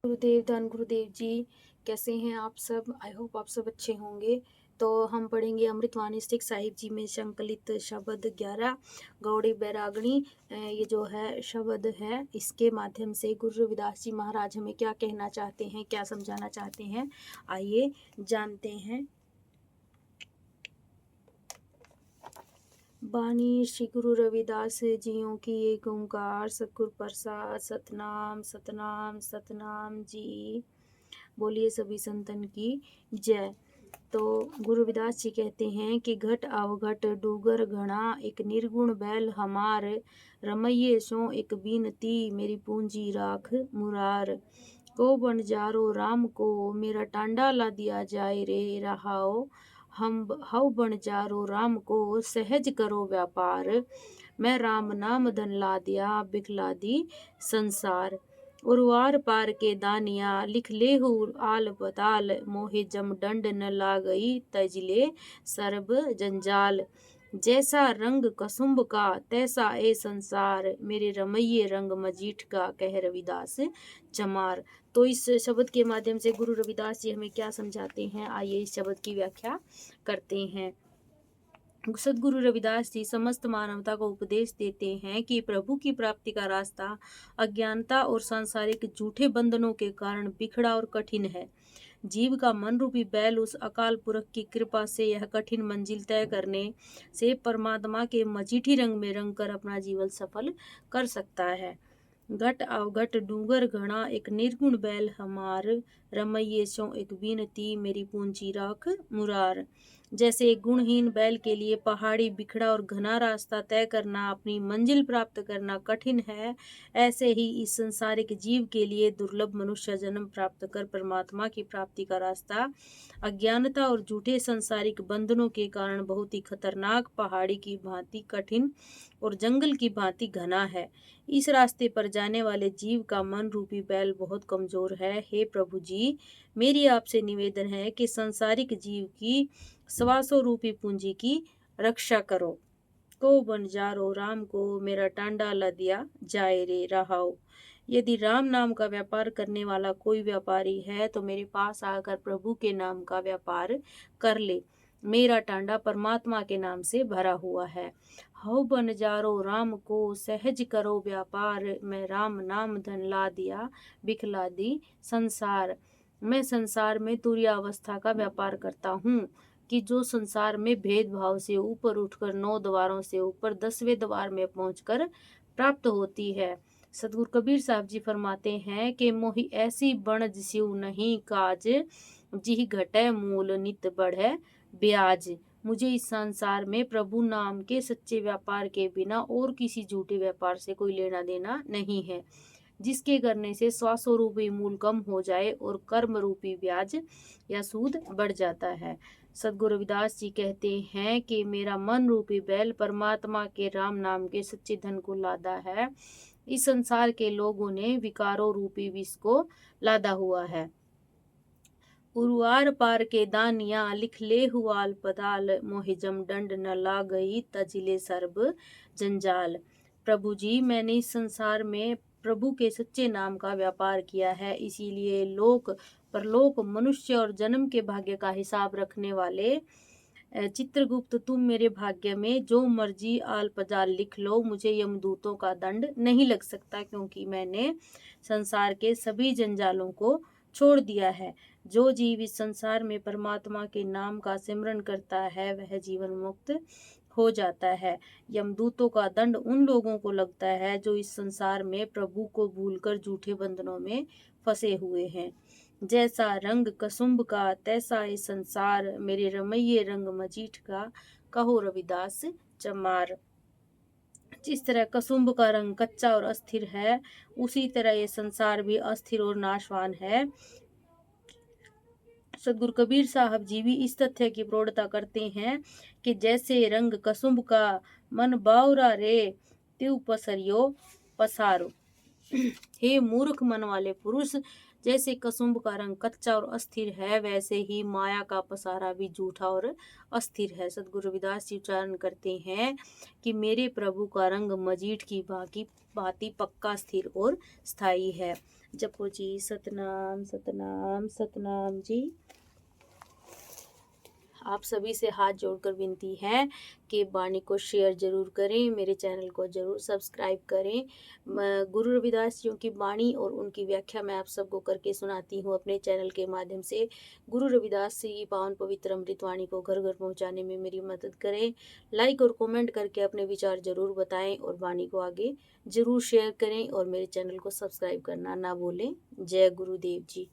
गुरुदेव धन गुरुदेव जी, कैसे हैं आप सब? आई होप आप सब अच्छे होंगे। तो हम पढ़ेंगे अमृतवाणी सिख साहिब जी में संकलित शब्द 11 गौड़ी बैरागणी। ये जो है शब्द है, इसके माध्यम से गुरु रविदास जी महाराज हमें क्या कहना चाहते हैं, क्या समझाना चाहते हैं, आइए जानते हैं। बानी श्री गुरु रविदास जियों की एक ओंकार सतगुर प्रसाद सतनाम सतनाम सतनाम जी। बोलिए सभी संतन की जय। तो गुरु रविदास जी कहते हैं कि घट अवघट डूगर घना एक निर्गुण बैल हमार रमैये सो एक बीनती मेरी पूंजी राख मुरार को बन जारो राम को मेरा टांडा ला दिया जाए रे रहाओ हम हव बन जारो राम को सहज करो व्यापार मैं राम नाम धन ला दिया बिखला दी संसार उर्वार पार के दानिया लिख ले आल बताल मोहे जम दंड न ला गई तजले सर्ब जंजाल जैसा रंग कसुम्भ का तैसा ए संसार मेरे रमैये रंग मजीठ का कह रविदास चमार। तो इस शब्द के माध्यम से गुरु रविदास जी हमें क्या समझाते हैं, आइए इस शब्द की व्याख्या करते हैं। सदगुरु रविदास जी समस्त मानवता को उपदेश देते हैं कि प्रभु की प्राप्ति का रास्ता अज्ञानता और सांसारिक झूठे बंधनों के कारण बिखड़ा और कठिन है। जीव का मन रूपी बैल उस अकाल पुरख की कृपा से यह कठिन मंजिल तय करने से परमात्मा के मजीठी रंग में रंग कर अपना जीवन सफल कर सकता है। घट अवघट डूंगर घना एक निर्गुण बैल हमार रमैये सो एक बीनती मेरी पूंजी राख मुरार। जैसे एक गुणहीन बैल के लिए पहाड़ी बिखड़ा और घना रास्ता तय करना, अपनी मंजिल प्राप्त करना कठिन है, ऐसे ही इस संसारिक जीव के लिए दुर्लभ मनुष्य जन्म प्राप्त कर परमात्मा की प्राप्ति का रास्ता अज्ञानता और झूठे संसारिक बंधनों के कारण बहुत ही खतरनाक पहाड़ी की भांति कठिन और जंगल की भांति घना है। इस रास्ते पर जाने वाले जीव का मन रूपी बैल बहुत कमजोर है। हे प्रभु जी, मेरी आपसे निवेदन है कि संसारिक जीव की सवासो रूपी पूंजी की रक्षा करो। को बन जारो राम को मेरा टांडा ला दिया जाए रे रहाओ। यदि राम नाम का व्यापार करने वाला कोई व्यापारी है तो मेरे पास आकर प्रभु के नाम का व्यापार कर ले। मेरा टांडा परमात्मा के नाम से भरा हुआ है। हव बन जारो राम को सहज करो व्यापार मैं राम नाम धन ला दिया बिखला दी संसार। मैं संसार में तुरीयावस्था का व्यापार करता हूँ कि जो संसार में भेदभाव से ऊपर उठकर 9 द्वारों से ऊपर 10वें द्वार में पहुंचकर प्राप्त होती है। सतगुरु कबीर साहब जी फरमाते हैं कि मोहि ऐसी बण सिउ नहीं काज जिह घटै मूल नित बढ़ै ब्याज। मुझे इस संसार में प्रभु नाम के सच्चे व्यापार के बिना और किसी झूठे व्यापार से कोई लेना देना नहीं है, जिसके करने से श्वासो रूपी मूल कम हो जाए और कर्म रूपी ब्याज या सूद बढ़ जाता है। सदगुरु रविदास जी कहते हैं कि मेरा मन रूपी बैल परमात्मा के राम नाम के सच्चे धन को लादा है। इस संसार के लोगों ने विकारों रूपी विष को लादा हुआ है। उरुआर पार के दानिया लिख ले हुआल पताल मोहि जम दंड न ला गई तजिले सर्ब जंजाल। प्रभु जी, मैंने इस संसार में प्रभु के सच्चे नाम का व्यापार किया है, इसीलिए लोक परलोक मनुष्य और जन्म के भाग्य का हिसाब रखने वाले चित्रगुप्त, तुम मेरे भाग्य में जो मर्जी आल पजाल लिख लो, मुझे यमदूतों का दंड नहीं लग सकता, क्योंकि मैंने संसार के सभी जंजालों को छोड़ दिया है। जो जीव इस संसार में परमात्मा के नाम का सिमरन करता है वह जीवन मुक्त हो जाता है। यमदूतों का दंड उन लोगों को लगता है जो इस संसार में प्रभु को भूलकर झूठे बंधनों में फंसे हुए हैं। जैसा रंग कसुम्भ का तैसा ये संसार मेरे रमैये रंग मजीठ का कहो रविदास चमार। जिस तरह कसुम्भ का रंग कच्चा और अस्थिर है, उसी तरह ये संसार भी अस्थिर और नाशवान है। सदगुरु कबीर साहब जी भी इस तथ्य की प्रौढ़ता करते हैं कि जैसे रंग कसुम्भ का मन बावरा रे त्यों पसरियो पसारो। हे मूर्ख मन वाले पुरुष, जैसे कसुम्भ का रंग कच्चा और अस्थिर है, वैसे ही माया का पसारा भी झूठा और अस्थिर है। सदगुरु रविदास जी उच्चारण करते हैं कि मेरे प्रभु का रंग मजीठ की भांति पक्का, स्थिर और स्थायी है। जपो जी सतनाम सतनाम सतनाम जी। आप सभी से हाथ जोड़कर विनती है कि वाणी को शेयर जरूर करें, मेरे चैनल को जरूर सब्सक्राइब करें। गुरु रविदास जी की वाणी और उनकी व्याख्या मैं आप सबको करके सुनाती हूँ अपने चैनल के माध्यम से। गुरु रविदास जी की पावन पवित्र अमृत वाणी को घर घर पहुँचाने में मेरी मदद करें। लाइक और कमेंट करके अपने विचार जरूर बताएं और वाणी को आगे जरूर शेयर करें और मेरे चैनल को सब्सक्राइब करना ना भूलें। जय गुरुदेव जी।